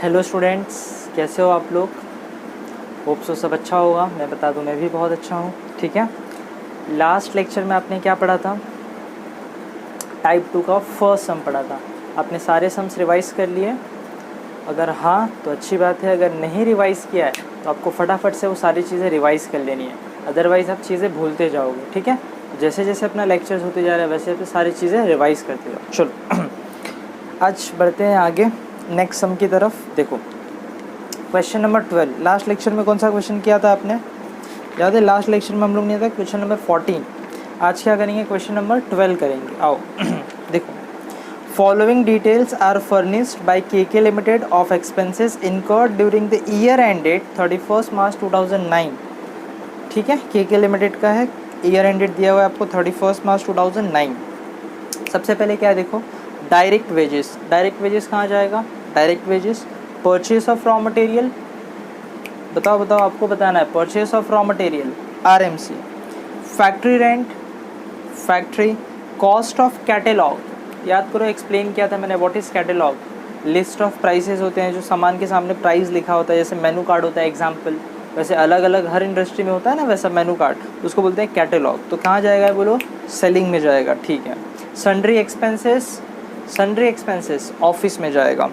Hello students, कैसे हो आप लोग? होप सो सब अच्छा होगा। मैं बता दूं, मैं भी बहुत अच्छा हूँ। ठीक है, लास्ट लेक्चर में आपने क्या पढ़ा था? टाइप 2 का फर्स्ट सम पढ़ा था। आपने सारे सम्स रिवाइज कर लिए? अगर हाँ तो अच्छी बात है, अगर नहीं रिवाइज़ किया है तो आपको फटाफट से वो सारी चीज़ें रिवाइज़ कर लेनी है, अदरवाइज़ आप चीज़ें भूलते जाओगे। ठीक है, जैसे जैसे अपना लेक्चर्स होते जा रहा है वैसे वैसे सारी चीज़ें रिवाइज़ करते जाओ। चलो आज बढ़ते हैं आगे नेक्स्ट सम की तरफ। देखो क्वेश्चन नंबर 12। लास्ट लेक्चर में कौन सा क्वेश्चन किया था आपने? याद है? लास्ट लेक्चर में हम लोग ने था क्वेश्चन नंबर 14। आज क्या करेंगे? क्वेश्चन नंबर 12 करेंगे। आओ देखो, following details are furnished by KK limited of expenses incurred during the year ended 31 March 2009। ठीक है, केके लिमिटेड का है, ईयर एंडेड दिया हुआ है आपको 31 मार्च 2009। सबसे पहले क्या है देखो, डायरेक्ट वेजेस। डायरेक्ट वेजेस कहाँ जाएगा? Direct wages purchase of raw material. बताओ बताओ, आपको बताना है। Purchase of raw material RMC. Factory rent, factory cost of catalogue. याद करो, एक्सप्लेन किया था मैंने, what is catalogue? List of prices होते हैं जो सामान के सामने प्राइस लिखा होता है, जैसे मेनू कार्ड होता है एग्जाम्पल, वैसे अलग अलग हर इंडस्ट्री में होता है ना वैसा मेनू कार्ड, उसको बोलते हैं कैटेलॉग। तो कहाँ जाएगा बोलो? सेलिंग में जाएगा। ठीक है, sundry expenses, sundry expenses office में जाएगा।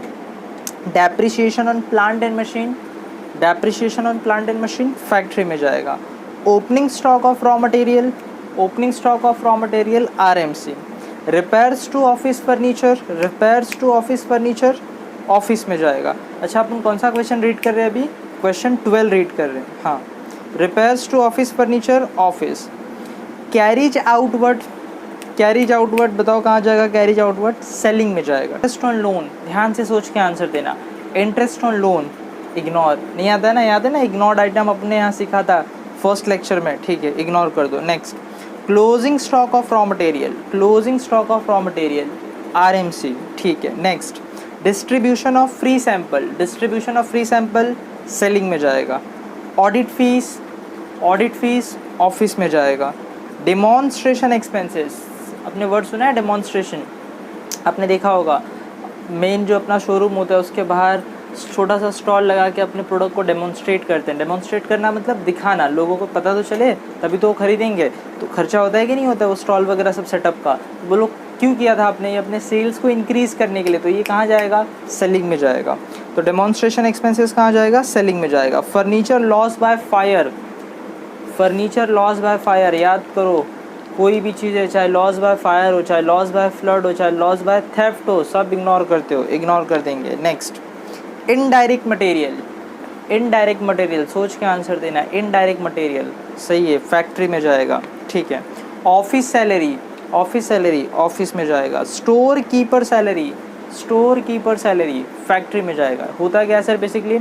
Depreciation on plant and machine, depreciation on plant and machine factory में जाएगा। Opening stock of raw material, opening stock of raw material RMC. Repairs to office furniture, repairs to office furniture office में जाएगा। अच्छा, अपन कौन सा question read कर रहे हैं अभी? क्वेश्चन 12 रीड कर रहे हैं। हाँ, repairs to office furniture office. Carriage outward, carriage outward बताओ कहाँ जाएगा? कैरीज आउटवर्ड सेलिंग में जाएगा। इंटरेस्ट ऑन लोन, ध्यान से सोच के आंसर देना। इंटरेस्ट ऑन लोन इग्नोर, नहीं आता है ना? याद है ना, इग्नोर्ड आइटम अपने यहाँ सीखा था फर्स्ट लेक्चर में। ठीक है, इग्नोर कर दो। Next, closing stock of raw material, closing stock of raw material RMC. ठीक है, next, distribution of free sample, distribution of free sample selling में जाएगा। Audit fees, audit fees office में जाएगा। डेमोन्स्ट्रेशन एक्सपेंसेस, अपने वर्ड सुना है डेमोन्स्ट्रेशन? आपने देखा होगा, मेन जो अपना शोरूम होता है उसके बाहर छोटा सा स्टॉल लगा के अपने प्रोडक्ट को डेमोन्स्ट्रेट करते हैं। डेमोन्स्ट्रेट करना मतलब दिखाना, लोगों को पता तो चले तभी तो वो खरीदेंगे। तो खर्चा होता है कि नहीं होता है वो स्टॉल वगैरह सब सेटअप का? वो लोग क्यों किया था आपने? ये अपने सेल्स को इंक्रीज़ करने के लिए। तो ये कहाँ जाएगा? सेलिंग में जाएगा। तो डेमोन्स्ट्रेशन एक्सपेंसेस कहाँ जाएगा? सेलिंग में जाएगा। Furniture loss by fire, furniture loss by fire, याद करो कोई भी चीज़ है, चाहे लॉस बाय फायर हो, चाहे लॉस बाय फ्लड हो, चाहे लॉस बाय थेफ्ट हो, सब इग्नोर करते हो, इग्नोर कर देंगे। Next, indirect material, indirect material सोच के आंसर देना। इनडायरेक्ट मटेरियल सही है, फैक्ट्री में जाएगा। ठीक है, office salary, office salary office में जाएगा। Store keeper salary, store keeper salary factory में जाएगा। होता क्या है सर? बेसिकली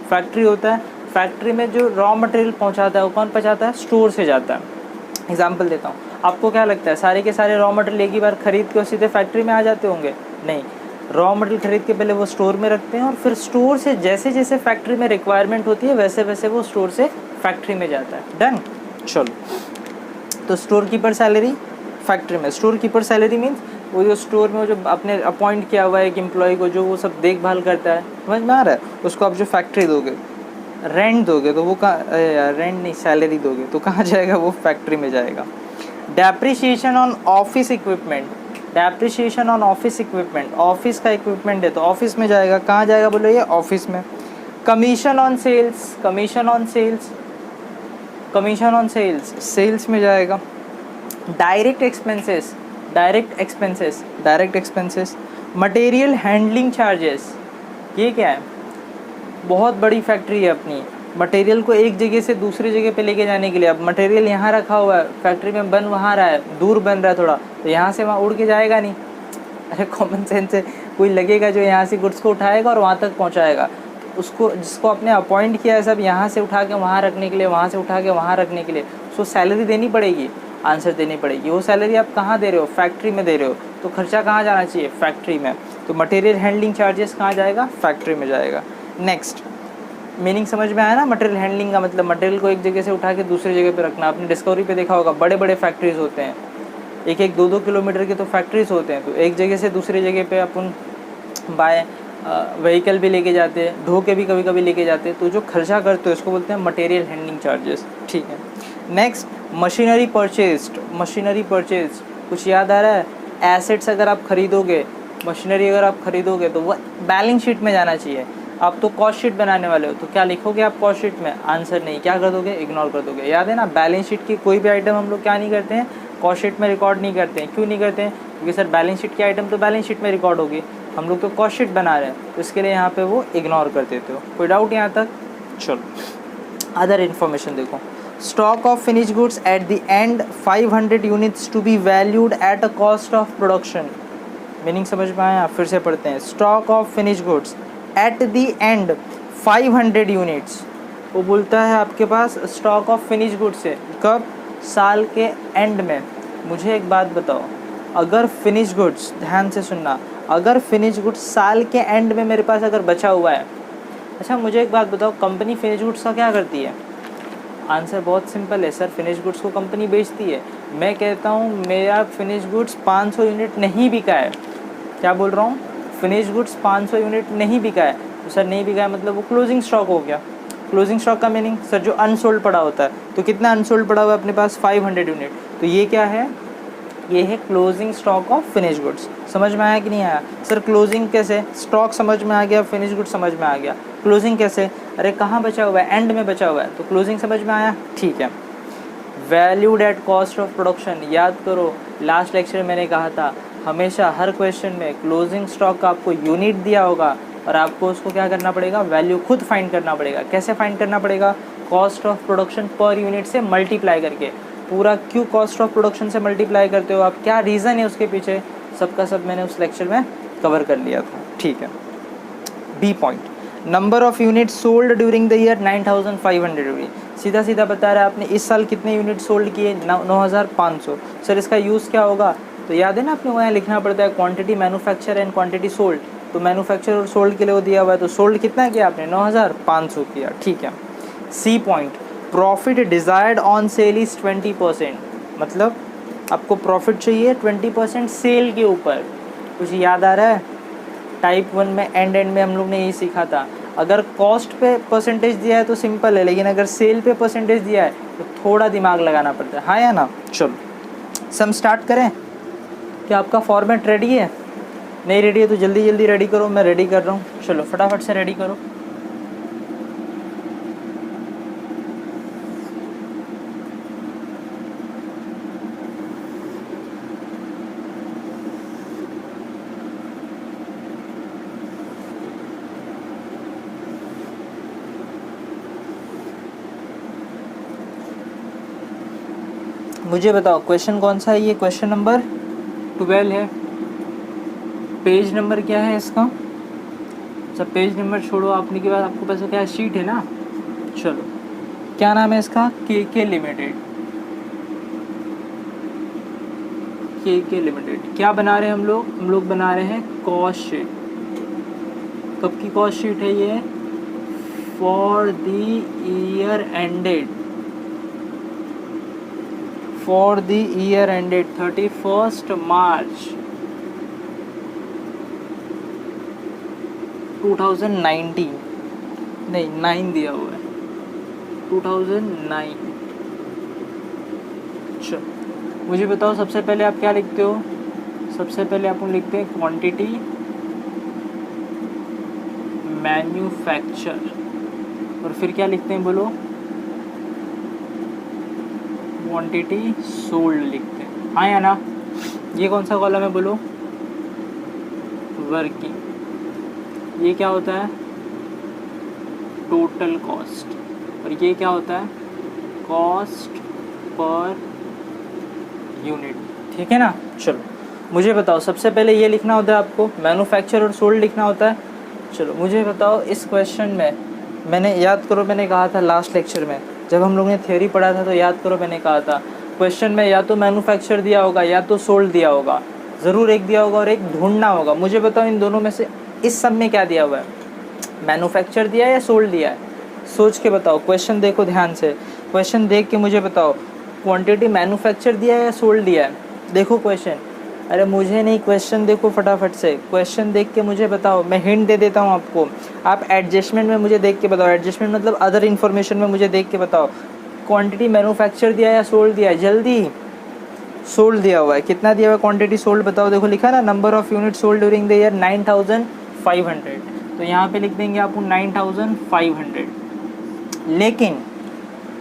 फैक्ट्री होता है, फैक्ट्री में जो रॉ मटेरियल पहुंचाता है वो कौन पहुंचाता है? स्टोर से जाता है। एग्जाम्पल देता हूँ, आपको क्या लगता है सारे के सारे रॉ मटेरियल एक ही बार खरीद के सीधे फैक्ट्री में आ जाते होंगे? नहीं, रॉ मटेरियल खरीद के पहले वो स्टोर में रखते हैं और फिर स्टोर से जैसे जैसे फैक्ट्री में रिक्वायरमेंट होती है वैसे वैसे वो स्टोर से फैक्ट्री में जाता है। डन? चलो, तो स्टोर कीपर सैलरी फैक्ट्री में। स्टोर कीपर सैलरी मीन्स वो जो स्टोर में वो जो आपने अपॉइंट किया हुआ है एक एम्प्लॉय को जो वो सब देखभाल करता है, समझ में आ रहा है? उसको आप जो फैक्ट्री दोगे, रेंट दोगे तो वो कहाँ? रेंट नहीं, सैलरी दोगे तो कहाँ जाएगा? वो फैक्ट्री में जाएगा। Depreciation on office equipment, depreciation on office equipment, office का इक्विपमेंट है तो ऑफिस में जाएगा। कहाँ जाएगा बोलो? ये ऑफिस में। Commission on sales, commission on sales, commission on sales sales में जाएगा। Direct expenses, direct expenses, direct expenses. Material handling charges, ये क्या है? बहुत बड़ी फैक्ट्री है अपनी, मटेरियल को एक जगह से दूसरी जगह पे लेके जाने के लिए। अब मटेरियल यहाँ रखा हुआ है, फैक्ट्री में बन वहाँ रहा है, दूर बन रहा है थोड़ा, तो यहाँ से वहाँ उड़ के जाएगा नहीं। अरे कॉमन सेंस है, कोई लगेगा जो यहाँ से गुड्स को उठाएगा और वहाँ तक पहुँचाएगा। उसको जिसको आपने अपॉइंट किया है सब यहाँ से उठा के वहाँ रखने के लिए, वहाँ से उठा के वहाँ रखने के लिए, उसको सैलरी देनी पड़ेगी, आंसर देनी पड़ेगी। वो सैलरी आप कहाँ दे रहे हो? फैक्ट्री में दे रहे हो, तो खर्चा कहाँ जाना चाहिए? फैक्ट्री में। तो मटेरियल हैंडलिंग चार्जेस कहाँ जाएगा? फैक्ट्री में जाएगा। नेक्स्ट, मीनिंग समझ में आया ना? मटेरियल हैंडलिंग का मतलब मटेरियल को एक जगह से उठा के दूसरी जगह पे रखना। आपने डिस्कवरी पे देखा होगा, बड़े बड़े फैक्ट्रीज होते हैं, एक एक 2-2 किलोमीटर के तो फैक्ट्रीज होते हैं। तो एक जगह से दूसरी जगह पे अपन बाय व्हीकल भी लेके जाते हैं, ढो के भी कभी कभी लेके जाते हैं, तो जो खर्चा करते हैं उसको बोलते हैं मटेरियल हैंडलिंग चार्जेस। ठीक है, next machinery purchased. Machinery purchase कुछ याद आ रहा है? एसेट्स अगर आप खरीदोगे, मशीनरी अगर आप खरीदोगे तो वो बैलेंस शीट में जाना चाहिए। आप तो कॉस्ट शीट बनाने वाले हो, तो क्या लिखोगे आप कॉस्ट शीट में? आंसर नहीं, क्या कर दोगे? इग्नोर कर दोगे। याद है ना, बैलेंस शीट की कोई भी आइटम हम लोग क्या नहीं करते हैं, कॉस्ट शीट में रिकॉर्ड नहीं करते हैं। क्यों नहीं करते हैं? क्योंकि सर बैलेंस शीट की आइटम तो बैलेंस शीट में रिकॉर्ड होगी, हम लोग तो कॉस्ट शीट बना रहे हैं, तो इसके लिए यहाँ पे वो इग्नोर कर देते हो। कोई डाउट यहाँ तक? चलो अदर इन्फॉर्मेशन देखो। Stock of finish goods at the end 500 units to be valued at a cost of production. Meaning समझ में आया? फिर से पढ़ते हैं। Stock of finish goods at the end 500 units, वो बोलता है आपके पास स्टॉक ऑफ फिनिश गुड्स है कब? साल के एंड में। मुझे एक बात बताओ, अगर फिनिश गुड्स, ध्यान से सुनना, अगर फिनिश गुड्स साल के एंड में मेरे पास अगर बचा हुआ है, अच्छा मुझे एक बात बताओ, कंपनी फिनिश गुड्स का क्या करती है? आंसर बहुत सिंपल है सर, फिनिश गुड्स को कंपनी बेचती है। मैं कहता हूँ मेरा फिनिश गुड्स 500 यूनिट नहीं बिका है, क्या बोल रहा हूँ? फिनिश गुड्स 500 यूनिट नहीं बिका है, तो सर नहीं बिका है मतलब वो क्लोजिंग स्टॉक हो गया। क्लोजिंग स्टॉक का मीनिंग सर जो अनसोल्ड पड़ा होता है, तो कितना अनसोल्ड पड़ा हुआ है अपने पास? 500 यूनिट, तो ये क्या है? ये है closing stock of finish goods. समझ में आया कि नहीं आया? सर क्लोजिंग कैसे? स्टॉक समझ में आ गया, फिनिश गुड्स समझ में आ गया, क्लोजिंग कैसे? अरे कहाँ बचा हुआ है? एंड में बचा हुआ है, तो क्लोजिंग समझ में आया? ठीक है। Valued at cost of production, याद करो लास्ट लेक्चर मैंने कहा था हमेशा हर क्वेश्चन में क्लोजिंग स्टॉक का आपको यूनिट दिया होगा और आपको उसको क्या करना पड़ेगा? वैल्यू खुद फाइंड करना पड़ेगा। कैसे फाइंड करना पड़ेगा? Cost of production per unit से मल्टीप्लाई करके। पूरा क्यों कॉस्ट ऑफ प्रोडक्शन से मल्टीप्लाई करते हो आप? क्या रीज़न है उसके पीछे? सबका सब मैंने उस लेक्चर में कवर कर लिया था। ठीक है, B point, number of unit sold during the year 9500 unit. सीधा सीधा बता रहा है आपने इस साल कितने यूनिट सोल्ड किए? 9500। सर इसका यूज़ क्या होगा? तो याद है ना अपने वहाँ लिखना पड़ता है quantity manufacture and quantity sold. तो मैन्युफैक्चर और सोल्ड के लिए वो दिया हुआ है, तो सोल्ड कितना किया आपने? 9500 किया। ठीक है। C point, profit desired on sale is 20%। मतलब आपको प्रॉफिट चाहिए 20% सेल के ऊपर। कुछ याद आ रहा है? टाइप 1 में एंड में हम लोग ने यही सीखा था। अगर कॉस्ट पे परसेंटेज दिया है तो सिंपल है, लेकिन अगर सेल पे परसेंटेज दिया है तो थोड़ा दिमाग लगाना पड़ता है, हाँ या ना? चलो सम स्टार्ट करें। क्या आपका फॉर्मेट रेडी है? नहीं रेडी है तो जल्दी जल्दी रेडी करो, मैं रेडी कर रहा हूँ। चलो फटाफट से रेडी करो। मुझे बताओ क्वेश्चन कौन सा है? ये क्वेश्चन नंबर 12 है। पेज नंबर क्या है इसका? अच्छा पेज नंबर छोड़ो, आपने के बाद आपको पास क्या है? शीट है ना। चलो क्या नाम है इसका? के लिमिटेड। के लिमिटेड क्या बना रहे हैं हम लोग? हम लोग बना रहे हैं कॉस्ट शीट। कब की कॉस्ट शीट है ये? For the year ended, for the year ended 31st March 2019। नहीं 9 दिया हुआ है, 2009। चलो मुझे बताओ सबसे पहले आप क्या लिखते हो? सबसे पहले आप लिखते हैं क्वांटिटी मैन्युफैक्चर, और फिर क्या लिखते हैं बोलो? क्वांटिटी सोल्ड लिखते हैं, हाँ या ना? ये कौन सा कॉलम है बोलो? वर्किंग। ये क्या होता है? Total cost. और ये क्या होता है? Cost per unit. ठीक है ना? चलो मुझे बताओ सबसे पहले ये लिखना होता है आपको, मैन्युफैक्चर और सोल्ड लिखना होता है। चलो मुझे बताओ इस क्वेश्चन में, मैंने याद करो मैंने कहा था लास्ट लेक्चर में जब हम लोग ने थ्योरी पढ़ा था, तो याद करो मैंने कहा था क्वेश्चन में या तो मैन्युफैक्चर दिया होगा या तो सोल्ड दिया होगा, ज़रूर एक दिया होगा और एक ढूंढना होगा। मुझे बताओ इन दोनों में से इस सब में क्या दिया हुआ है? मैन्युफैक्चर दिया है या सोल्ड दिया है? सोच के बताओ, क्वेश्चन देखो ध्यान से, क्वेश्चन देख के मुझे बताओ क्वांटिटी मैन्युफैक्चर दिया है या सोल्ड दिया है? देखो क्वेश्चन, अरे मुझे नहीं, क्वेश्चन देखो फटाफट से, क्वेश्चन देख के मुझे बताओ, मैं हिंट दे देता हूँ आपको। आप एडजस्टमेंट में मुझे देख के बताओ, एडजस्टमेंट मतलब अदर इन्फॉर्मेशन में मुझे देख के बताओ, क्वांटिटी मैन्युफैक्चर दिया या सोल्ड दिया है, जल्दी। सोल्ड दिया हुआ है, कितना दिया हुआ है क्वांटिटी सोल्ड बताओ, देखो लिखा है ना, number of unit sold during the year 9500, तो यहाँ पे लिख देंगे आपको 9500। लेकिन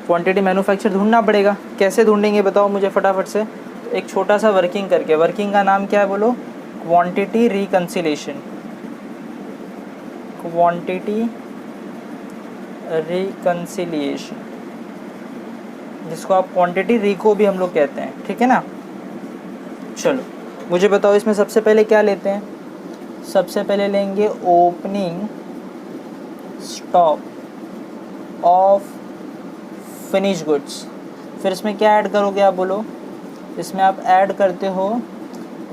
क्वांटिटी मैन्युफैक्चर ढूंढना पड़ेगा, कैसे ढूंढेंगे बताओ मुझे फटाफट से। तो एक छोटा सा वर्किंग करके, वर्किंग का नाम क्या है बोलो, क्वांटिटी रिकंसिलेशन, क्वांटिटी रिकंसिलिएशन, जिसको आप क्वांटिटी रिको भी हम लोग कहते हैं, ठीक है ना। चलो मुझे बताओ इसमें सबसे पहले क्या लेते हैं, सबसे पहले लेंगे opening stock of finish goods, फिर इसमें क्या ऐड करोगे आप बोलो, इसमें आप ऐड करते हो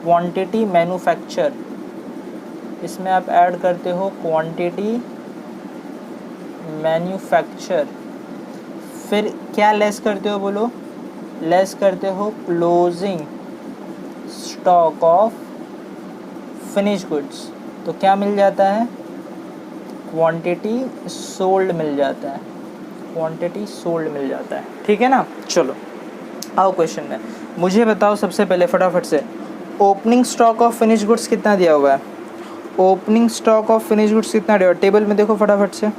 क्वांटिटी मैन्युफैक्चर, इसमें आप ऐड करते हो क्वांटिटी मैन्युफैक्चर, फिर क्या लेस करते हो बोलो, लेस करते हो closing stock of finish goods, तो क्या मिल जाता है, क्वांटिटी सोल्ड मिल जाता है, क्वांटिटी सोल्ड मिल जाता है, ठीक है ना। चलो आओ क्वेश्चन में, मुझे बताओ सबसे पहले फटाफट से, opening stock of finish goods कितना दिया हुआ है, opening stock of finish goods कितना दिया हुआ है, टेबल में देखो फटाफट से,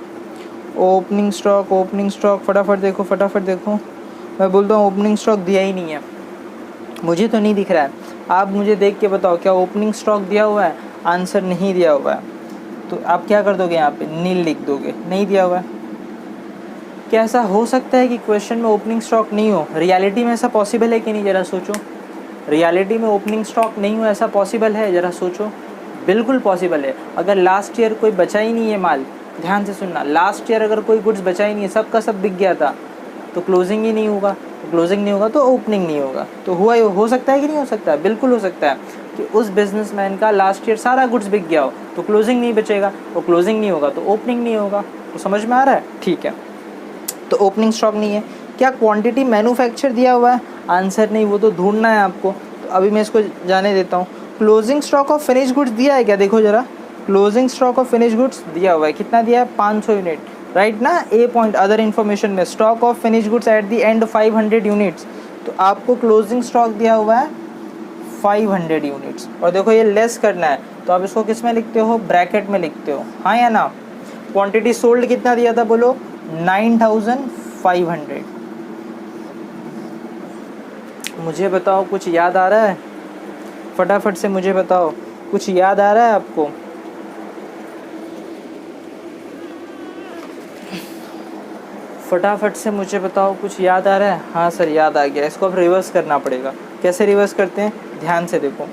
ओपनिंग स्टॉक फटाफट देखो, फटाफट देखो। मैं बोलता हूँ ओपनिंग स्टॉक दिया ही नहीं है, मुझे तो नहीं दिख रहा है, आप मुझे देख के बताओ क्या ओपनिंग स्टॉक दिया हुआ है, आंसर नहीं दिया हुआ है, तो आप क्या कर दोगे, यहाँ पे नील लिख दोगे, नहीं दिया हुआ है। क्या ऐसा हो सकता है कि क्वेश्चन में ओपनिंग स्टॉक नहीं हो, रियलिटी में ऐसा पॉसिबल है कि नहीं, ज़रा सोचो, रियलिटी में ओपनिंग स्टॉक नहीं हो ऐसा पॉसिबल है, ज़रा सोचो, बिल्कुल पॉसिबल है। अगर लास्ट ईयर कोई बचा ही नहीं है माल, ध्यान से सुनना, लास्ट ईयर अगर कोई गुड्स बचा ही नहीं है, सब का सब बिक गया था, तो क्लोजिंग ही नहीं होगा, क्लोजिंग नहीं होगा तो ओपनिंग नहीं होगा, तो हुआ हो सकता है कि नहीं हो सकता है, बिल्कुल हो सकता है कि उस बिजनेसमैन का लास्ट ईयर सारा गुड्स बिक गया हो, तो क्लोजिंग नहीं बचेगा, और क्लोजिंग नहीं होगा तो ओपनिंग नहीं होगा, तो समझ में आ रहा है, ठीक है। तो ओपनिंग स्टॉक नहीं है। क्या क्वांटिटी मैन्युफैक्चर दिया हुआ है, आंसर नहीं, वो तो ढूंढना है आपको, तो अभी मैं इसको जाने देता हूँ। Closing stock of finish goods दिया है क्या, देखो जरा, closing stock of finish goods दिया हुआ है, कितना दिया है, 500 यूनिट, राइट ना। ए पॉइंट अदर इन्फॉर्मेशन में stock of finish goods at the end 500 units, तो आपको क्लोजिंग स्टॉक दिया हुआ है 500 यूनिट्स, और देखो ये लेस करना है, तो आप इसको किस में लिखते हो, ब्रैकेट में लिखते हो, हाँ या ना। क्वांटिटी सोल्ड कितना दिया था बोलो, 9500। मुझे बताओ कुछ याद आ रहा है, फटाफट से मुझे बताओ, कुछ याद आ रहा है आपको, फटाफट से मुझे बताओ, कुछ याद आ रहा है। हाँ सर याद आ गया, इसको अब रिवर्स करना पड़ेगा, कैसे रिवर्स करते हैं, ध्यान से देखो,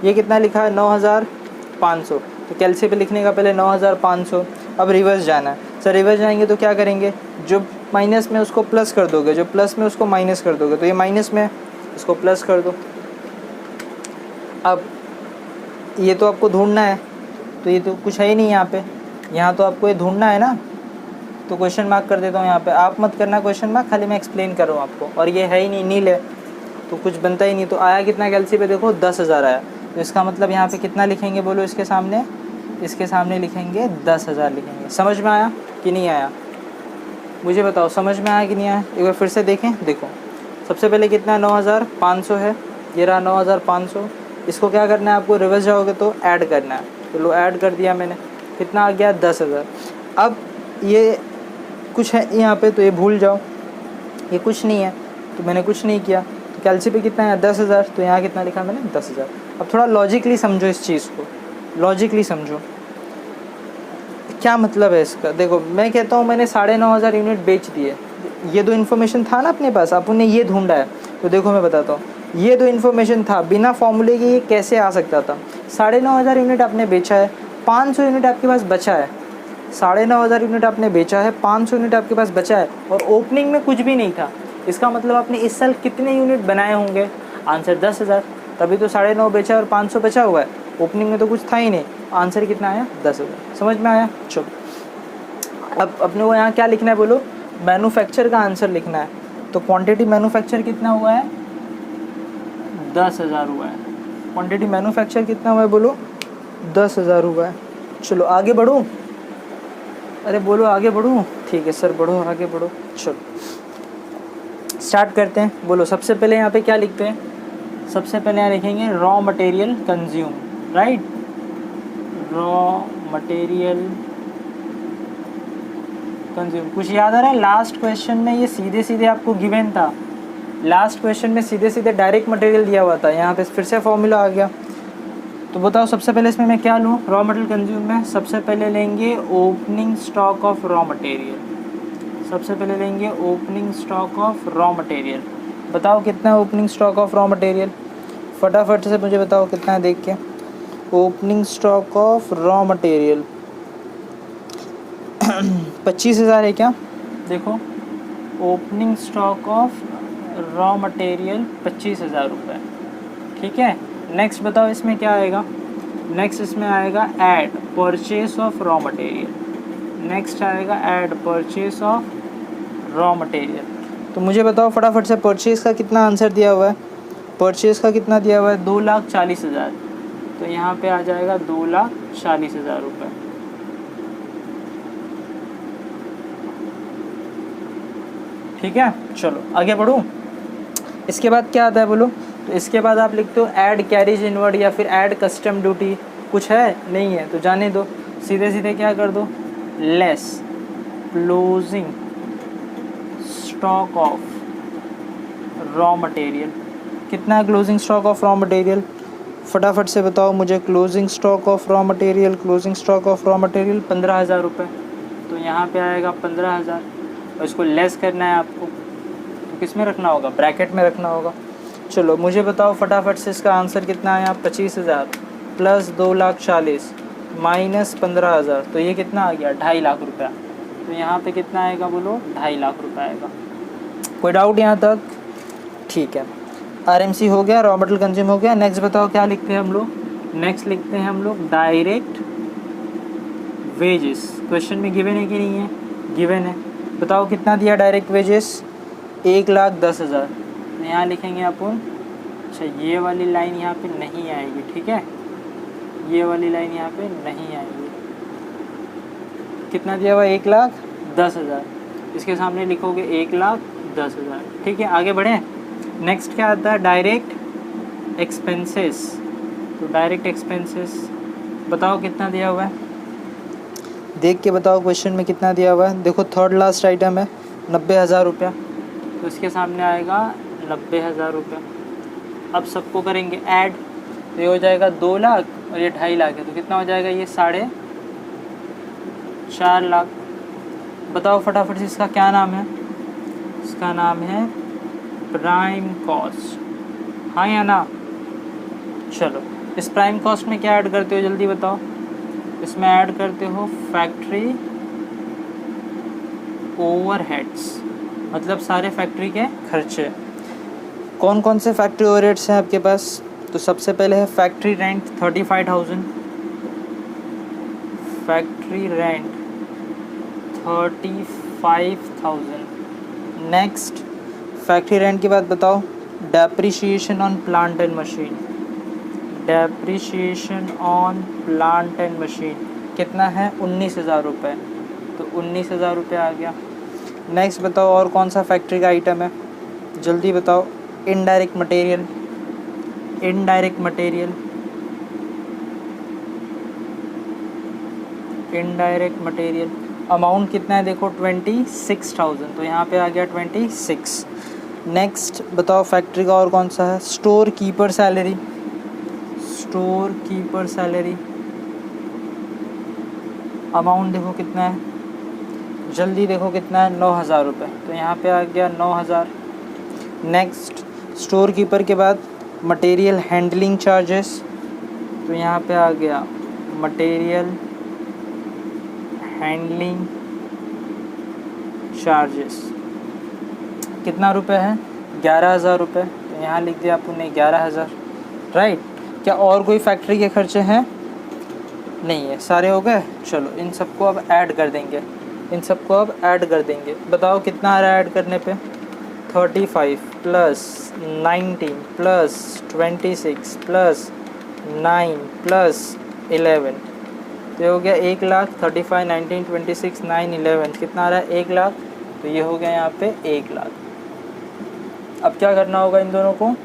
ये कितना लिखा है 9500, तो कैलसी पे लिखने का पहले 9500, अब रिवर्स जाना है। सर रिवर्स जाएंगे तो क्या करेंगे, जो माइनस में उसको प्लस कर दोगे, जो प्लस में उसको माइनस कर दोगे, तो ये माइनस में इसको प्लस कर दो। अब ये तो आपको ढूंढना है, तो ये तो कुछ है ही नहीं यहाँ पे, यहाँ तो आपको ये ढूंढना है ना, तो क्वेश्चन मार्क कर देता हूँ यहाँ पे, आप मत करना क्वेश्चन मार्क, खाली मैं एक्सप्लेन कर रहा हूँ आपको, और ये है ही नहीं, नील है, तो कुछ बनता ही नहीं। तो आया कितना कैलसी पे देखो 10,000 आया, तो इसका मतलब यहाँ पे कितना लिखेंगे बोलो, इसके सामने, इसके सामने लिखेंगे 10,000 लिखेंगे। समझ में आया कि नहीं आया, मुझे बताओ, समझ में आया कि नहीं आया, एक बार फिर से देखें। देखो सबसे पहले कितना 9500 है, ये रहा 9500, इसको क्या करना है आपको, रिवर्स जाओगे तो ऐड करना है, तो लो ऐड कर दिया मैंने, कितना आ गया 10,000। अब ये कुछ है यहाँ पे, तो ये भूल जाओ, ये कुछ नहीं है, तो मैंने कुछ नहीं किया, तो कैलसी पे कितना है 10,000, तो यहाँ कितना लिखा मैंने 10,000। अब थोड़ा लॉजिकली समझो इस चीज़ को, लॉजिकली समझो क्या मतलब है इसका। देखो मैं कहता हूँ मैंने 9,500 यूनिट बेच दिए, ये दो इन्फॉर्मेशन था ना अपने पास, आपने ये ढूंढा है, तो देखो मैं बताता हूँ, ये दो इन्फॉर्मेशन था, बिना फॉर्मूले के ये कैसे आ सकता था। 9,500 यूनिट आपने बेचा है, 500 यूनिट आपके पास बचा है, 9,500 यूनिट आपने बेचा है, 500 यूनिट आपके पास बचा है, और ओपनिंग में कुछ भी नहीं था, इसका मतलब आपने इस साल कितने यूनिट बनाए होंगे, आंसर 10,000, तभी तो 9,500 बेचा है और 500 बचा हुआ है, ओपनिंग में तो कुछ था ही नहीं, आंसर कितना आया 10,000। समझ में आया। चलो अब अपने को यहाँ क्या लिखना है बोलो, मैन्युफैक्चर का आंसर लिखना है, तो क्वांटिटी मैन्युफैक्चर कितना हुआ है 10,000 हुआ है, क्वांटिटी मैन्युफैक्चर कितना हुआ है बोलो, 10,000 हुआ है। चलो आगे बढ़ूँ, अरे बोलो आगे बढ़ूँ, ठीक है सर बढ़ो आगे बढ़ो। चलो स्टार्ट करते हैं, बोलो सबसे पहले यहाँ पे क्या लिखते हैं, सबसे पहले यहाँ लिखेंगे raw material consume, right, raw material consume. कुछ याद आ रहा है, लास्ट क्वेश्चन में ये सीधे सीधे आपको गिवन था, लास्ट क्वेश्चन में सीधे सीधे डायरेक्ट मटेरियल दिया हुआ था, यहाँ पे फिर से फॉर्मूला आ गया। तो बताओ सबसे पहले इसमें मैं क्या लूँ, रॉ मटेरियल कंज्यूम में सबसे पहले लेंगे opening stock of raw material, सबसे पहले लेंगे opening stock of raw material. बताओ कितना है opening stock of raw material, फटाफट से मुझे बताओ कितना है देख के। Opening stock of raw material 25,000 है क्या, देखो opening stock of raw material 25,000 रुपये, ठीक है। नेक्स्ट बताओ इसमें क्या आएगा, नेक्स्ट इसमें आएगा add purchase of raw material, next आएगा add purchase of raw material. तो मुझे बताओ फटाफट से परचेस का कितना आंसर दिया हुआ है, परचेस का कितना दिया हुआ है 2,40,000, तो यहाँ पे आ जाएगा 2,40,000 रुपये। ठीक है चलो आगे बढ़ूँ। इसके बाद क्या आता है बोलो, तो इसके बाद आप लिखते हो ऐड कैरिज इनवर्ड या फिर ऐड कस्टम ड्यूटी, कुछ है नहीं है तो जाने दो, सीधे सीधे क्या कर दो, less closing stock of raw material. कितना है closing stock of raw material, फटाफट से बताओ मुझे, closing stock of raw material, closing stock of raw material 15,000 रुपये, तो यहाँ पे आएगा 15,000 और इसको लेस करना है आपको, तो किस में रखना होगा, ब्रैकेट में रखना होगा। चलो मुझे बताओ फटाफट से इसका आंसर कितना आया, 25,000 प्लस 2,40,000 माइनस 15,000, तो ये कितना आ गया 2.5 लाख रुपया। तो यहाँ पे कितना आएगा बोलो, 2.5 लाख रुपया आएगा। कोई डाउट यहाँ तक, ठीक है। आरएमसी हो गया, रॉ मटेरियल कंज्यूम हो गया। नेक्स्ट बताओ क्या लिखते हैं हम लोग, नेक्स्ट लिखते हैं हम लोग डायरेक्ट वेजेस। क्वेश्चन में गिवन है कि नहीं है, गिवन है। बताओ कितना दिया डायरेक्ट वेजेस, 1,10,000, तो यहाँ लिखेंगे अपन, अच्छा ये वाली लाइन यहाँ पे नहीं आएगी, ठीक है, ये वाली लाइन यहाँ पे नहीं आएगी। कितना दिया हुआ 1,10,000, इसके सामने लिखोगे 1,10,000, ठीक है। आगे बढ़ें, नेक्स्ट क्या आता है डायरेक्ट एक्सपेंसेस। तो डायरेक्ट एक्सपेंसेस बताओ कितना दिया हुआ है, देख के बताओ क्वेश्चन में कितना दिया हुआ है। देखो थर्ड लास्ट आइटम है 90,000 रुपया, तो इसके सामने आएगा 90,000 रुपया। अब सबको करेंगे ऐड, तो ये हो जाएगा 2 लाख और ये 2.5 लाख है, तो कितना हो जाएगा ये 4.5 लाख। बताओ फटाफट से इसका क्या नाम है, इसका नाम है प्राइम कॉस्ट, हाँ या ना। चलो इस प्राइम कॉस्ट में क्या ऐड करते हो जल्दी बताओ, इसमें ऐड करते हो फैक्ट्री ओवरहेड्स, मतलब सारे फैक्ट्री के खर्चे। कौन कौन से फैक्ट्री ओवरहेड्स हैं आपके पास, तो सबसे पहले है factory rent 35,000, factory rent 35,000। Next factory rent के बाद बताओ depreciation on plant and machine, depreciation on plant and machine कितना है 19,000 रुपये, तो 19,000 रुपये आ गया। नेक्स्ट बताओ और कौन सा फैक्ट्री का आइटम है, जल्दी बताओ। Indirect material, indirect material, indirect material amount कितना है देखो 26,000, तो यहाँ पे आ गया 26। नेक्स्ट बताओ फैक्ट्री का और कौन सा है, store keeper salary, store keeper salary amount देखो कितना है, जल्दी देखो कितना है 9,000 रुपये, तो यहाँ पे आ गया 9,000। नेक्स्ट स्टोर कीपर के बाद मटेरियल हैंडलिंग चार्जेस, तो यहाँ पे आ गया मटेरियल हैंडलिंग चार्जेस कितना रुपए है 11,000 रुपये, तो यहाँ लिख दिया आपने 11,000, राइट। क्या और कोई फैक्ट्री के खर्चे हैं, नहीं है, सारे हो गए। चलो इन सबको अब ऐड कर देंगे, इन सबको अब ऐड कर देंगे। बताओ कितना आ रहा है ऐड करने पे, 35 प्लस 19 प्लस 26 प्लस 9 प्लस 11, तो ये हो गया 1,35,000, 19, 26, 9, 11, कितना आ रहा है 1,00,000, तो ये हो गया यहाँ पे 1,00,000। अब क्या करना होगा, इन दोनों को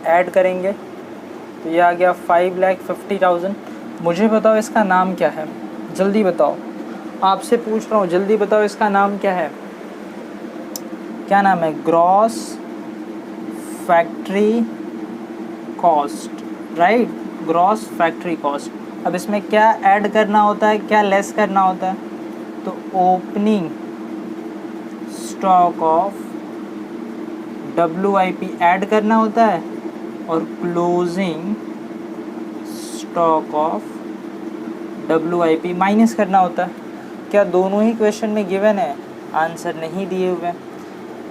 ऐड करेंगे, तो ये आ गया 5,50,000। मुझे बताओ इसका नाम क्या है, जल्दी बताओ, आपसे पूछ रहा हूँ, जल्दी बताओ इसका नाम क्या है, क्या नाम है? Gross factory cost, right, gross factory cost. अब इसमें क्या ऐड करना होता है, क्या लेस करना होता है? तो opening stock of WIP add करना होता है और closing stock of WIP minus करना होता है। क्या दोनों ही क्वेश्चन में गिवन है? आंसर नहीं दिए हुए हैं,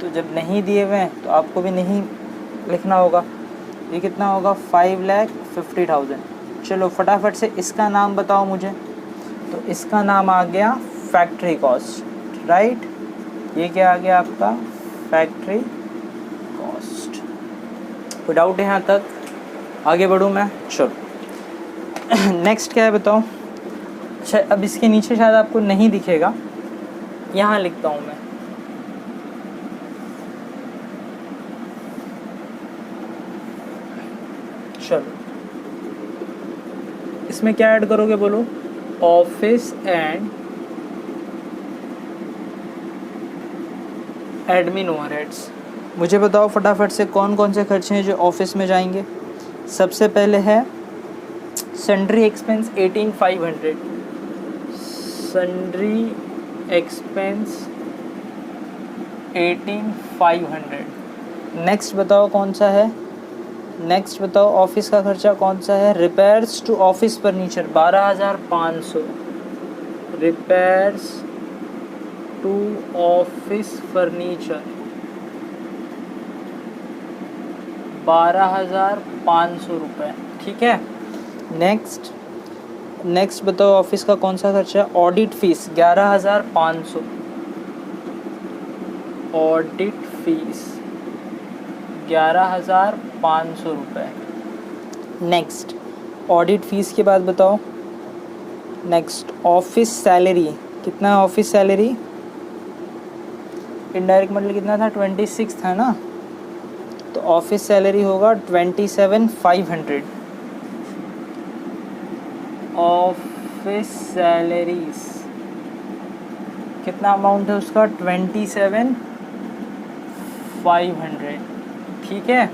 तो जब नहीं दिए हुए हैं तो आपको भी नहीं लिखना होगा। ये कितना होगा? 5,50,000। चलो फटाफट से इसका नाम बताओ मुझे। तो इसका नाम आ गया फैक्ट्री कॉस्ट, राइट। ये क्या आ गया आपका? Factory cost. कोई डाउट है यहाँ तक? आगे बढ़ूँ मैं? चलो नेक्स्ट क्या है बताओ। अच्छा, अब इसके नीचे शायद आपको नहीं दिखेगा, यहाँ लिखता हूँ मैं। चलो इसमें क्या ऐड करोगे बोलो? Office and admin overheads. मुझे बताओ फटाफट से कौन कौन से खर्चे हैं जो ऑफिस में जाएंगे। सबसे पहले है sundry expense 18,500, sundry expense 18,500। Next बताओ कौन सा है? नेक्स्ट बताओ ऑफिस का खर्चा कौन सा है? Repairs to office furniture 12,500, repairs to office furniture 12,500 रुपये, ठीक है। नेक्स्ट बताओ ऑफिस का कौन सा खर्चा है? ऑडिट फीस 11,500, ऑडिट फीस 11,500 रुपये। नेक्स्ट ऑडिट फीस के बाद बताओ, नेक्स्ट ऑफिस सैलरी कितना है? ऑफिस सैलरी इनडायरेक्ट मतलब कितना था? 26 था ना, तो ऑफिस सैलरी होगा 27,500। ऑफिस सैलरीज कितना अमाउंट है उसका? 27,500, ठीक है।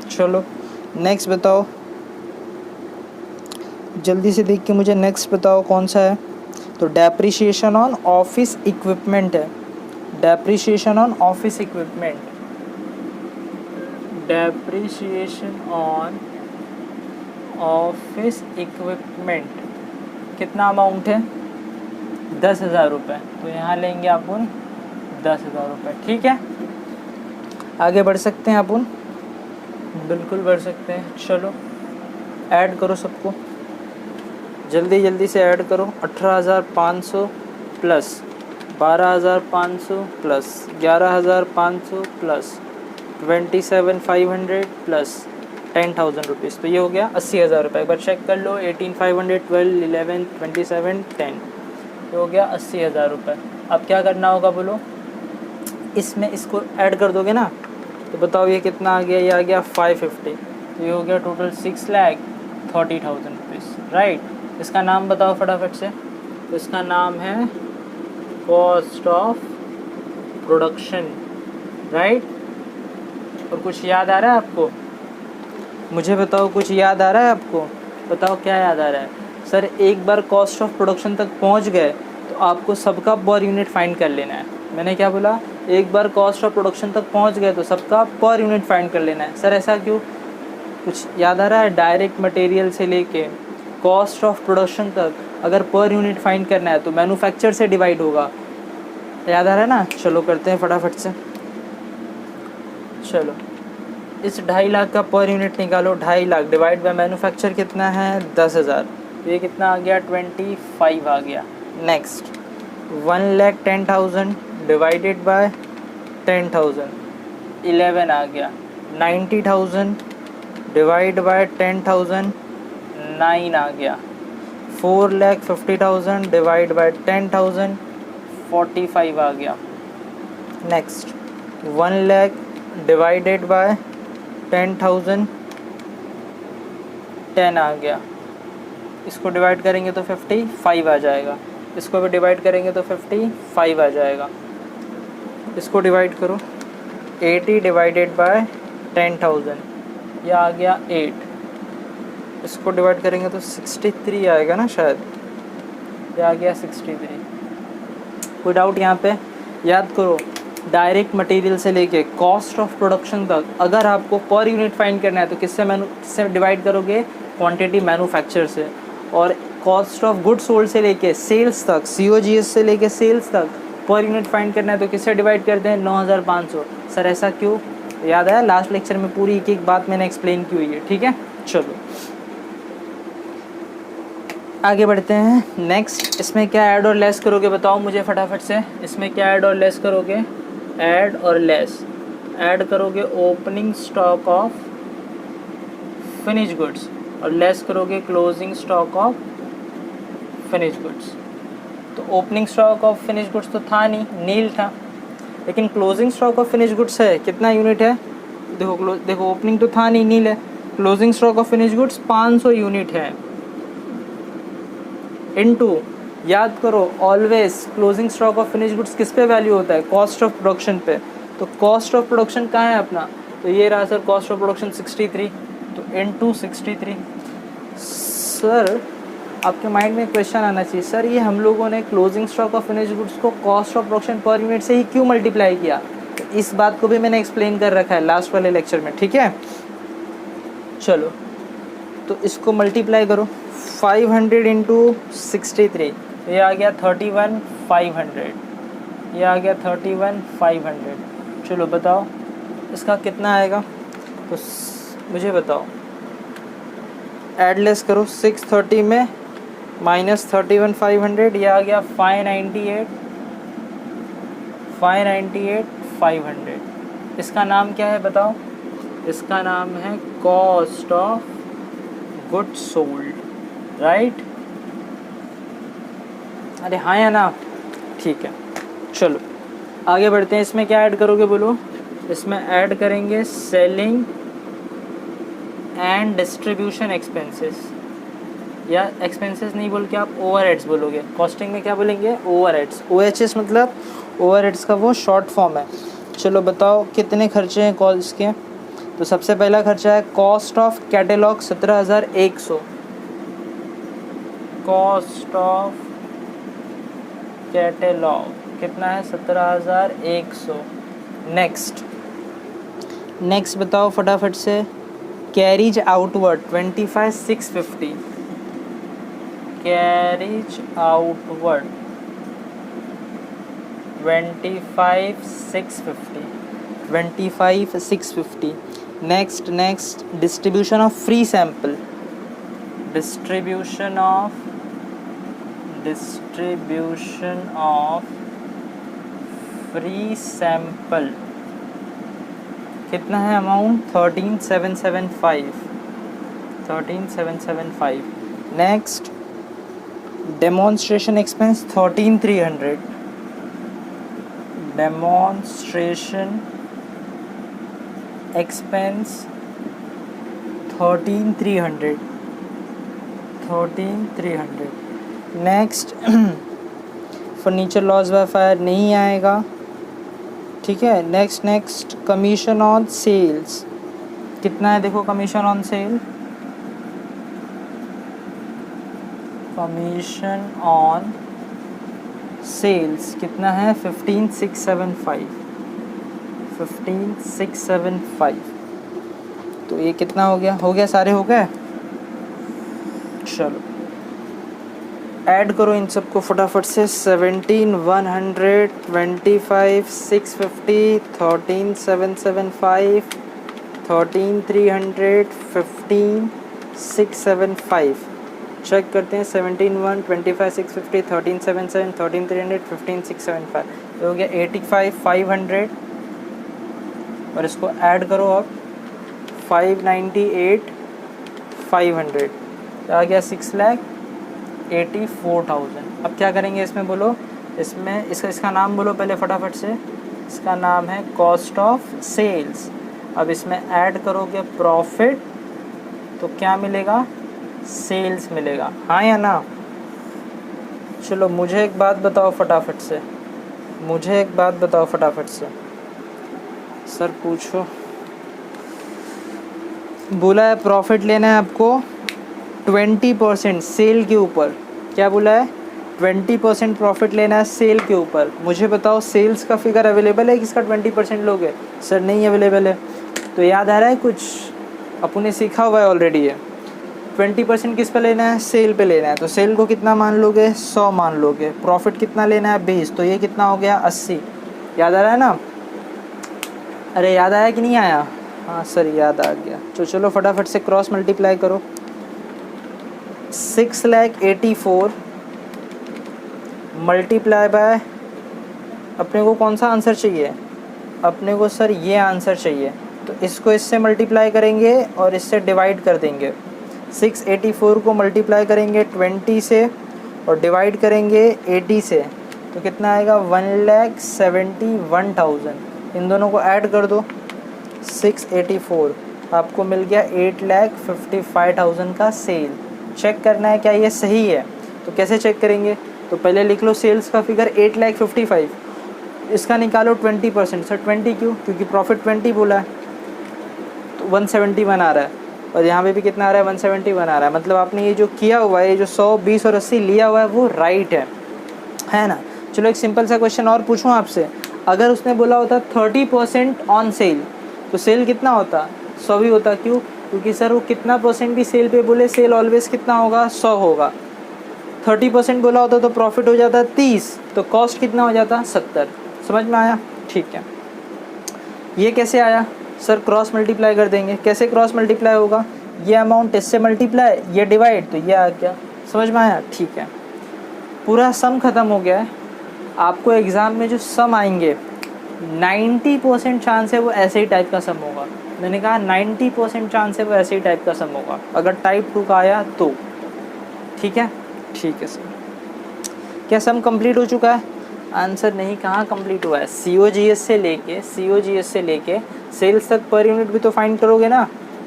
चलो नेक्स्ट बताओ, जल्दी से देख के मुझे नेक्स्ट बताओ कौन सा है। तो डेप्रिसिएशन ऑन ऑफिस इक्विपमेंट है, depreciation on office equipment, depreciation on office equipment कितना अमाउंट है? 10,000 रुपये। तो यहाँ लेंगे अपन 10,000 रुपये, ठीक है। आगे बढ़ सकते हैं अपन, बिल्कुल बढ़ सकते हैं। चलो ऐड करो सबको, जल्दी जल्दी से ऐड करो। 18,500 plus 12,500 plus 11,500 plus 27,500 plus 10,000 rupees, तो ये हो गया 80,000 रुपये। एक बार चेक कर लो, 18,500, 12, 11, 27, 10, ये हो गया 80,000 रुपये। अब क्या करना होगा बोलो? इसमें इसको ऐड कर दोगे ना, तो बताओ ये कितना आ गया? ये आ गया 550, तो ये हो गया टोटल 6,30,000 रुपीज़, राइट। इसका नाम बताओ फटाफट से। तो इसका नाम है कॉस्ट ऑफ प्रोडक्शन, राइट। और कुछ याद आ रहा है आपको? मुझे बताओ, कुछ याद आ रहा है आपको? बताओ क्या याद आ रहा है? सर एक बार कॉस्ट ऑफ प्रोडक्शन तक पहुंच गए तो आपको सबका पर यूनिट फाइंड कर लेना है। मैंने क्या बोला? एक बार कॉस्ट ऑफ प्रोडक्शन तक पहुंच गए तो सबका पर यूनिट फाइंड कर लेना है। सर ऐसा क्यों? कुछ याद आ रहा है? डायरेक्ट मटेरियल से लेके कॉस्ट ऑफ प्रोडक्शन तक अगर पर यूनिट फाइंड करना है तो मैन्युफैक्चर से डिवाइड होगा। याद आ रहा है ना? चलो करते हैं फटाफट से। चलो इस 2.5 लाख का पर यूनिट निकालो। 2.5 लाख डिवाइड बाय मैन्युफैक्चर कितना है? 10,000, तो ये कितना आ गया? 25 आ गया। नेक्स्ट 1,10,000 डिवाइडेड बाय 10,000 11 आ गया। 90,000 डिवाइड बाय 10,000 9 आ गया। 4,50,000 डिवाइड बाय 10,000 45 आ गया। नेक्स्ट 1 लाख डिवाइडेड बाय 10,000 10 आ गया। इसको डिवाइड करेंगे तो 55 आ जाएगा। इसको भी डिवाइड करेंगे तो 55 आ जाएगा। इसको डिवाइड करो 80 डिवाइडेड बाय 10,000 यह आ गया 8। इसको डिवाइड करेंगे तो 63 आएगा ना शायद, यह आ गया 63। कोई डाउट यहाँ पे? याद करो डायरेक्ट मटेरियल से लेके कॉस्ट ऑफ प्रोडक्शन तक अगर आपको पर यूनिट फाइंड करना है तो किससे डिवाइड करोगे? क्वांटिटी मैन्युफैक्चर से। और कॉस्ट ऑफ गुड्स सोल्ड से लेके सेल्स तक, COGS से लेके सेल्स तक पर यूनिट फाइंड करना है तो किससे डिवाइड करते हैं? 9,500। सर ऐसा क्यों? याद आया? लास्ट लेक्चर में पूरी एक एक बात मैंने एक्सप्लेन की हुई है। ठीक है, चलो आगे बढ़ते हैं। नेक्स्ट इसमें क्या ऐड और लेस करोगे बताओ मुझे फटाफट से। इसमें क्या ऐड और लेस करोगे? ऐड और लेस ऐड करोगे opening stock of finish goods और लेस करोगे closing stock of finish goods. तो opening stock of finish goods तो था नहीं, नील था, लेकिन closing stock of finish goods है। कितना यूनिट है? देखो ओपनिंग तो था नहीं, नील है। Closing stock of finish goods 500 unit है। इनटू, याद करो always closing stock of finish goods किस पे वैल्यू होता है? कॉस्ट ऑफ प्रोडक्शन पे। तो कॉस्ट ऑफ प्रोडक्शन कहाँ है अपना? तो ये रहा सर कॉस्ट ऑफ प्रोडक्शन 63। तो इनटू 63। सर आपके माइंड में क्वेश्चन आना चाहिए, सर ये हम लोगों ने closing stock of finish goods को cost of production per unit से ही क्यों मल्टीप्लाई किया? तो इस बात को भी मैंने एक्सप्लेन कर रखा है लास्ट वाले लेक्चर में। ठीक है, चलो तो इसको मल्टीप्लाई करो 500 इंटू 63, ये आ गया 31,500। ये आ गया 31,500। चलो बताओ इसका कितना आएगा? तो मुझे बताओ, ऐड लेस करो 630 में माइनस 31,500, ये आ गया 598,500। इसका नाम क्या है बताओ? इसका नाम है cost of goods sold, right? अरे हाँ या ना? ठीक है, चलो आगे बढ़ते हैं। इसमें क्या ऐड करोगे बोलो? इसमें ऐड करेंगे सेलिंग एंड डिस्ट्रीब्यूशन एक्सपेंसेस, या एक्सपेंसेस नहीं बोल के आप ओवरहेड्स बोलोगे। कॉस्टिंग में क्या बोलेंगे? ओवरहेड्स। OHS मतलब ओवरहेड्स का वो शॉर्ट फॉर्म है। चलो बताओ कितने खर्चे हैं कॉल्स के? तो सबसे पहला खर्चा है cost of catalogue 17,100। Cost of catalogue कितना है? 17,100। नेक्स्ट बताओ फटाफट से। Carries outward 25,650। Carries outward 25,650। 25,650। Next distribution of free sample. Distribution of free sample कितना है amount? 13,775। Next demonstration expense 13,300। Demonstration expense 13,300। Next furniture loss by fire नहीं आएगा। ठीक है, नेक्स्ट कमीशन ऑन सेल्स कितना है? देखो commission on sale, commission on sales कितना है? 15,675। 15,675। तो ये कितना हो गया? सारे हो गए। चलो ऐड करो इन सबको फटाफट से। 17,100, 25,650, 13,775, 13,300, 15,675। चेक करते हैं। 17,100, 25,650, 13,775, 13,300, 15,675। ये हो गया 85,500। और इसको ऐड करो अब 598,500 आ गया 6,84,000। अब क्या करेंगे इसमें बोलो, इसमें इसका नाम बोलो पहले फटाफट से। इसका नाम है कॉस्ट ऑफ सेल्स। अब इसमें ऐड करोगे प्रॉफिट तो क्या मिलेगा, सेल्स मिलेगा, हाँ या ना। चलो मुझे एक बात बताओ फटाफट से, मुझे एक बात बताओ फटाफट से। सर पूछो। बोला है प्रॉफिट लेना है आपको 20% सेल के ऊपर। क्या बोला है, 20% प्रॉफिट लेना है सेल के ऊपर। मुझे बताओ सेल्स का फिगर अवेलेबल है किसका 20% लोगे? सर नहीं अवेलेबल है। तो याद आ रहा है कुछ, अपन ने सीखा हुआ है ऑलरेडी है। 20% किस पे लेना है, सेल पे लेना है। तो सेल को कितना मान लोगे, 100 मान लोगे। प्रॉफिट कितना लेना है, 20, तो ये कितना हो गया 80। याद आ रहा है ना? अरे याद आया कि नहीं आया? हाँ सर याद आ गया। तो चलो फटाफट से क्रॉस मल्टीप्लाई करो। 6,84,000 मल्टीप्लाई बाय, अपने को कौन सा आंसर चाहिए, अपने को सर ये आंसर चाहिए। तो इसको इससे मल्टीप्लाई करेंगे और इससे डिवाइड कर देंगे। 684 को मल्टीप्लाई करेंगे 20 से और डिवाइड करेंगे 80 से, तो कितना आएगा 1,71,000। इन दोनों को ऐड कर दो, 684 आपको मिल गया 8,55,000 का सेल। चेक करना है क्या ये सही है। तो कैसे चेक करेंगे, तो पहले लिख लो सेल्स का फिगर 8,55,000, इसका निकालो 20%। सर 20 क्यों, क्योंकि प्रॉफिट 20 बोला है, तो 171 आ रहा है। और यहाँ पे भी कितना आ रहा है, 171 आ रहा है। मतलब आपने ये जो किया हुआ है, ये जो 100, 20 और 80 लिया हुआ है वो राइट है ना। चलो एक सिंपल सा क्वेश्चन और पूछूं आपसे। अगर उसने बोला होता 30% ऑन सेल, तो सेल कितना होता, 100 भी होता। क्यों, क्योंकि सर वो कितना परसेंट भी सेल पे बोले, सेल ऑलवेज कितना होगा, 100 होगा। 30% बोला होता तो प्रॉफिट हो जाता 30, तो कॉस्ट कितना हो जाता 70। समझ में आया? ठीक है। ये कैसे आया, सर क्रॉस मल्टीप्लाई कर देंगे। कैसे क्रॉस मल्टीप्लाई होगा, ये अमाउंट इससे मल्टीप्लाई, ये डिवाइड, तो ये आ गया। समझ में आया? ठीक है, पूरा सम ख़त्म हो गया है। आपको एग्ज़ाम में जो सम आएंगे 90% चांस है वो ऐसे ही टाइप का सम होगा। मैंने कहा 90% चांस है वो ऐसे ही टाइप का सम होगा, अगर टाइप 2 का आया तो। ठीक है, ठीक है सर। क्या सम कंप्लीट हो चुका है? आंसर नहीं, कहाँ कंप्लीट हुआ है। COGS से लेके सेल्स तक पर यूनिट भी तो फाइंड करोगे ना।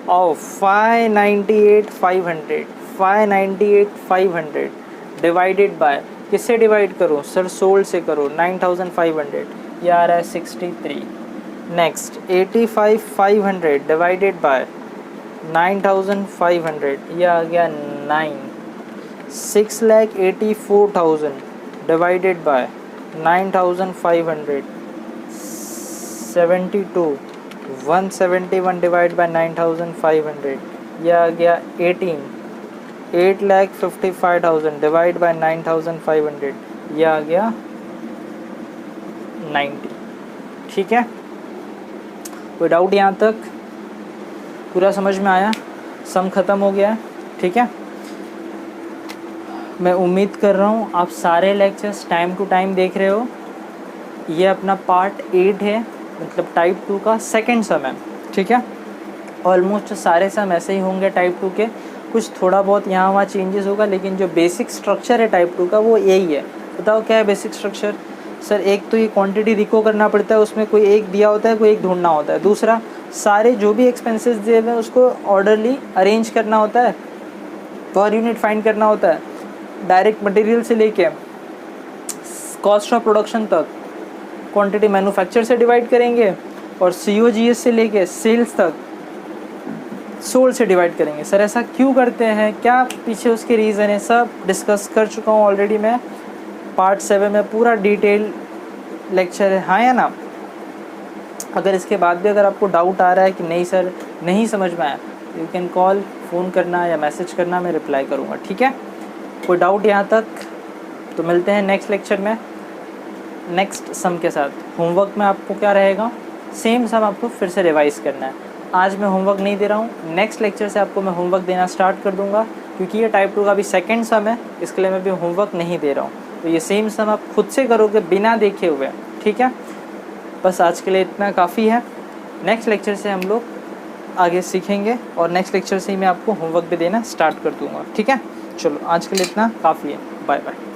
और 598,500 डिवाइडेड बाय, किससे डिवाइड करो सर, सोल्ड से करो, 9,500, ये आ रहा है 63। नेक्स्ट 85,500 डिवाइडेड बाय 9,500, ये आ गया 9। 6,84,000 डिवाइडेड बाय 9,500, 72। 171 डिवाइड बाय 9,500, यह आ गया 18। 8,55,000 डिवाइड बाय 9,500, यह आ गया 90। ठीक है, कोई डाउट यहाँ तक? पूरा समझ में आया? सम ख़त्म हो गया है। ठीक है, मैं उम्मीद कर रहा हूँ आप सारे लेक्चर्स टाइम टू टाइम देख रहे हो। ये अपना पार्ट 8 है, मतलब टाइप 2 का सेकंड सम है। ठीक है, ऑलमोस्ट सारे सम ऐसे ही होंगे टाइप 2 के, कुछ थोड़ा बहुत यहाँ वहाँ चेंजेस होगा, लेकिन जो बेसिक स्ट्रक्चर है टाइप 2 का वो यही है। बताओ क्या है बेसिक स्ट्रक्चर? सर एक तो ये क्वांटिटी रिको करना पड़ता है, उसमें कोई एक दिया होता है, कोई एक ढूंढना होता है। दूसरा, सारे जो भी एक्सपेंसेस दिए हुए हैं उसको ऑर्डरली अरेंज करना होता है, पर यूनिट फाइंड करना होता है, डायरेक्ट मटेरियल से लेके कॉस्ट ऑफ प्रोडक्शन तक क्वांटिटी मैन्युफैक्चर से डिवाइड करेंगे, और COGS से लेके सेल्स तक सोल्ड से डिवाइड करेंगे। सर ऐसा क्यों करते हैं, क्या पीछे उसके रीज़न है, सब डिस्कस कर चुका हूँ ऑलरेडी मैं। पार्ट 7 में पूरा डिटेल लेक्चर है, हाँ या ना। अगर इसके बाद भी अगर आपको डाउट आ रहा है कि नहीं सर नहीं समझ में आया, यू कैन कॉल, फ़ोन करना या मैसेज करना, मैं रिप्लाई करूँगा। ठीक है, कोई डाउट यहाँ तक? तो मिलते हैं नेक्स्ट लेक्चर में नेक्स्ट सम के साथ। होमवर्क में आपको क्या रहेगा, सेम सम आपको फिर से रिवाइज़ करना है। आज मैं होमवर्क नहीं दे रहा हूँ, नेक्स्ट लेक्चर से आपको मैं होमवर्क देना स्टार्ट कर दूँगा, क्योंकि ये टाइप 2 का भी सेकंड सम है, इसके लिए मैं भी होमवर्क नहीं दे रहा हूँ। तो ये सेम सम आप खुद से करोगे बिना देखे हुए। ठीक है, बस आज के लिए इतना काफ़ी है। नेक्स्ट लेक्चर से हम लोग आगे सीखेंगे और नेक्स्ट लेक्चर से ही मैं आपको होमवर्क भी देना स्टार्ट कर दूँगा। ठीक है, चलो आज के लिए इतना काफ़ी है। Bye bye.